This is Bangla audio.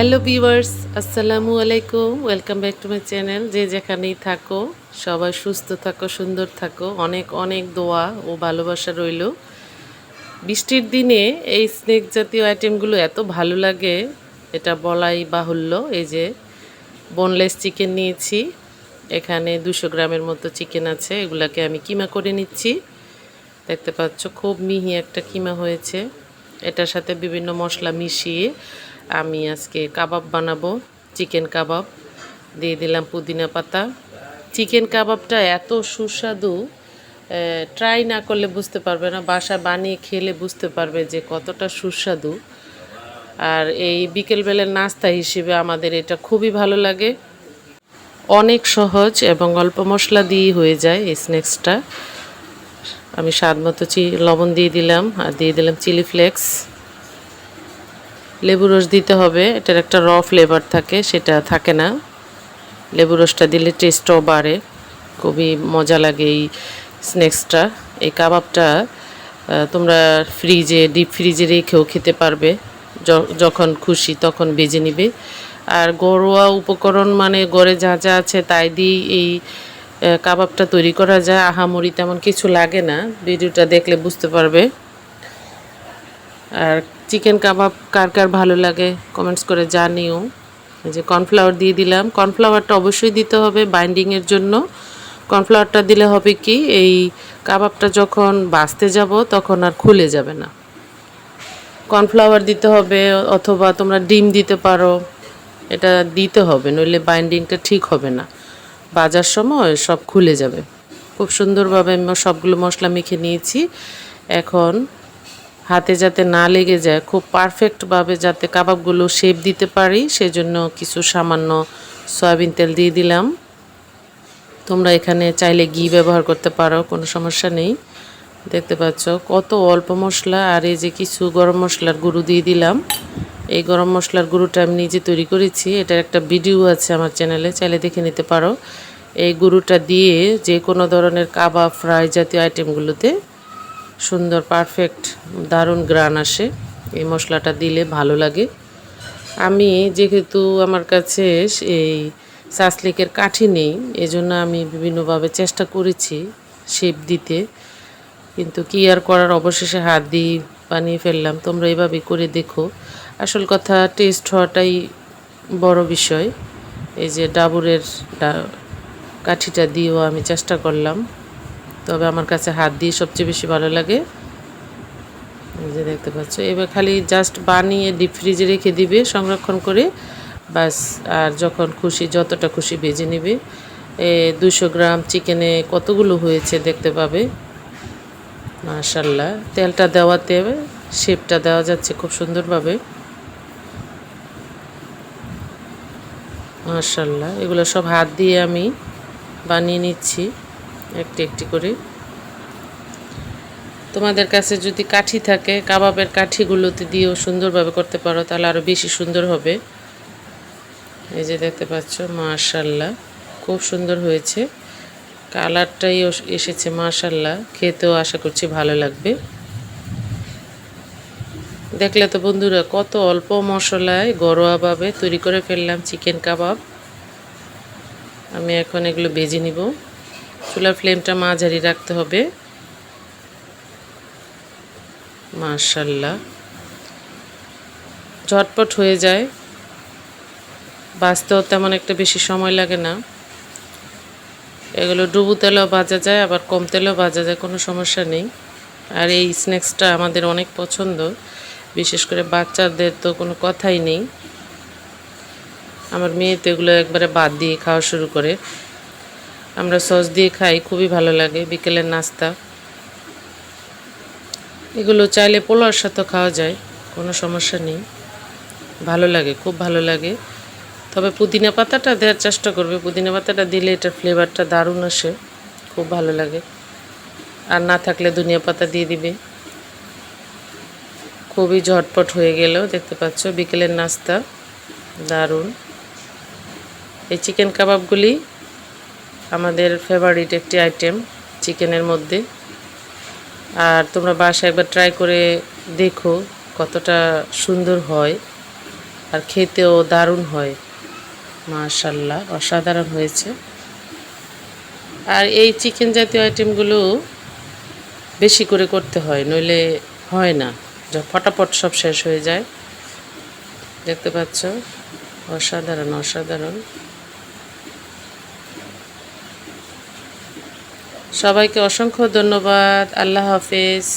হ্যালো ভিউয়ার্স, আসসালামু আলাইকুম। Welcome back to my channel. যে যেখানেই থাকো সবাই সুস্থ থাকো, সুন্দর থাকো। অনেক অনেক দোয়া ও ভালোবাসা রইল। বৃষ্টির দিনে এই স্ন্যাক জাতীয় আইটেমগুলো এত ভালো লাগে, এটা বলাই বাহুল্য। এই যে বোনলেস চিকেন নিয়েছি, এখানে 200 গ্রামের মতো চিকেন আছে। এগুলাকে আমি কিমা করে নিচ্ছি। দেখতে পাচ্ছ খুব মিহি একটা কিমা হয়েছে। এটার সাথে বিভিন্ন মশলা মিশিয়ে আমি আজকে কাবাব বানাবো। চিকেন কাবাব দিয়ে দিলাম পুদিনা পাতা। চিকেন কাবাবটা এত সুস্বাদু, ট্রাই না করলে বুঝতে পারবে না, বাসায় বানিয়ে খেলে বুঝতে পারবে যে কতটা সুস্বাদু। আর এই বিকেলবেলার নাস্তা হিসেবে আমাদের এটা খুবই ভালো লাগে। অনেক সহজ এবং অল্প মশলা দিয়েই হয়ে যায় এই স্ন্যাক্সটা। আমি স্বাদ মতো লবণ দিয়ে দিলাম আর দিয়ে দিলাম চিলি ফ্লেক্স। লেবু রস দিতে হবে, এটার একটা ফ্লেভার থাকে, সেটা থাকে না। লেবু রসটা দিলে টেস্টও বাড়ে, খুবই মজা লাগে এই স্ন্যাক্সটা। এই কাবাবটা তোমরা ডিপ ফ্রিজে রেখেও খেতে পারবে, যখন খুশি তখন বেজে নিবে। আর ঘরোয়া উপকরণ মানে ঘরে যা যা আছে তাই দিয়ে এই কাবাবটা তৈরি করা যায়। আহামরি তেমন কিছু লাগে না, ভিডিওটা দেখলে বুঝতে পারবে। আর চিকেন কাবাব কার কার ভালো লাগে কমেন্টস করে জানিও। এই যে কর্নফ্লাওয়ার দিয়ে দিলাম। কর্নফ্লাওয়ারটা অবশ্যই দিতে হবে বাইন্ডিংয়ের জন্য। কর্নফ্লাওয়ারটা দিলে হবে কি, এই কাবাবটা যখন ভাজতে যাব তখন আর খুলে যাবে না। কর্নফ্লাওয়ার দিতে হবে, অথবা তোমরা ডিম দিতে পারো। এটা দিতে হবে, নইলে বাইন্ডিংটা ঠিক হবে না, ভাজার সময় সব খুলে যাবে। খুব সুন্দরভাবে আমি সবগুলো মশলা মেখে নিয়েছি। এখন হাতে যাতে না লেগে যায়, খুব পারফেক্টভাবে যাতে কাবাবগুলো শেপ দিতে পারি, সেজন্য কিছু সামান্য সয়াবিন তেল দিয়ে দিলাম। তোমরা এখানে চাইলে ঘি ব্যবহার করতে পারো, কোনো সমস্যা নেই। দেখতে পাচ্ছ কত অল্প মশলা। আর এই যে কিছু গরম মশলার গুঁড়ো দিয়ে দিলাম। এই গরম মশলার গুঁড়োটা আমি নিজে তৈরি করেছি, এটার একটা ভিডিও আছে আমার চ্যানেলে, চাইলে দেখে নিতে পারো। এই গুঁড়োটা দিয়ে যে কোনো ধরনের কাবাব ফ্রাই জাতীয় আইটেমগুলোতে সুন্দর পারফেক্ট দারুণ গ্রান আসে। এই মশলাটা দিলে ভালো লাগে। আমি যেহেতু আমার কাছে এই সাসলিকের কাঠি নেই, এজন্য আমি বিভিন্নভাবে চেষ্টা করেছি শেপ দিতে, কিন্তু কি আর করার, অবশেষে হাত দিয়ে বানিয়ে ফেললাম। তোমরা এভাবে করে দেখো। আসল কথা টেস্ট হওয়াটাই বড় বিষয়। এই যে ডাবরের কাঠিটা দিয়েও আমি চেষ্টা করলাম, তবে আমার কাছে হাত দিয়ে সবচেয়ে বেশি ভালো লাগে। এই যে দেখতে পাচ্ছ, এবার খালি জাস্ট বানিয়ে ডিপ ফ্রিজে রেখে দিবে সংরক্ষণ করে, বাস। আর যখন খুশি যতটা খুশি ভেজে নেবে। 200 গ্রাম চিকেনে কতগুলো হয়েছে দেখতে পাবে। মাশাল্লাহ, তেলটা দেওয়াতে শেপটা দেওয়া যাচ্ছে খুব সুন্দরভাবে। মাশাল্লাহ, এগুলো সব হাত দিয়ে আমি বানিয়ে নিচ্ছি একটি একটি করে। তোমাদের কাছে যদি কাঠি থাকে, কাবাবের কাঠিগুলোতে দিয়েও সুন্দরভাবে করতে পারো, তাহলে আরও বেশি সুন্দর হবে। এই যে দেখতে পাচ্ছ, মাশাল্লাহ খুব সুন্দর হয়েছে, কালারটাই এসেছে মাশাল্লাহ। খেতেও আশা করছি ভালো লাগবে। দেখলে তো বন্ধুরা, কত অল্প মশলায় ঘরোয়াভাবে তৈরি করে ফেললাম চিকেন কাবাব। আমি এখন এগুলো ভেজে নিব। চুলার ফ্লেমটা মাঝারি রাখতে হবে। মাশাল্লাহ, ঝটপট হয়ে যায়, ভাজতেও তেমন একটা বেশি সময় লাগে না। এগুলো ডুবো তেলেও ভাজা যায়, আবার কম তেলেও ভাজা যায়, কোনো সমস্যা নেই। আর এই স্ন্যাক্সটা আমাদের অনেক পছন্দ, বিশেষ করে বাচ্চাদের তো কোনো কথাই নেই। আমার মেয়ে তো এগুলো একবারে বাদ দিয়ে খাওয়া শুরু করে। আমরা সস দিয়ে খাই, খুবই ভালো লাগে বিকেলের নাস্তা। এগুলো চাইলে পোলাওর সাথে খাওয়া যায়, কোনো সমস্যা নেই, ভালো লাগে, খুব ভালো লাগে। তবে পুদিনা পাতাটা দেওয়ার চেষ্টা করবে, পুদিনা পাতাটা দিলে এটার ফ্লেভারটা দারুণ আসে, খুব ভালো লাগে। আর না থাকলে ধনিয়া পাতা দিয়ে দিবে। খুবই ঝটপট হয়ে গেল, দেখতে পাচ্ছ বিকেলের নাস্তা দারুণ। এই চিকেন কাবাবগুলি আমাদের ফেভারিট একটি আইটেম চিকেনের মধ্যে। আর তোমরা বাসায় একবার ট্রাই করে দেখো কতটা সুন্দর হয়। আর খেতেও দারুণ হয়, মাশাআল্লাহ অসাধারণ হয়েছে। আর এই চিকেন জাতীয় আইটেমগুলো বেশি করে করতে হয়, নইলে হয় না, যা ফটাফট সব শেষ হয়ে যায়। দেখতে পাচ্ছ, অসাধারণ অসাধারণ। সবাইকে অসংখ্য ধন্যবাদ। আল্লাহ হাফেজ।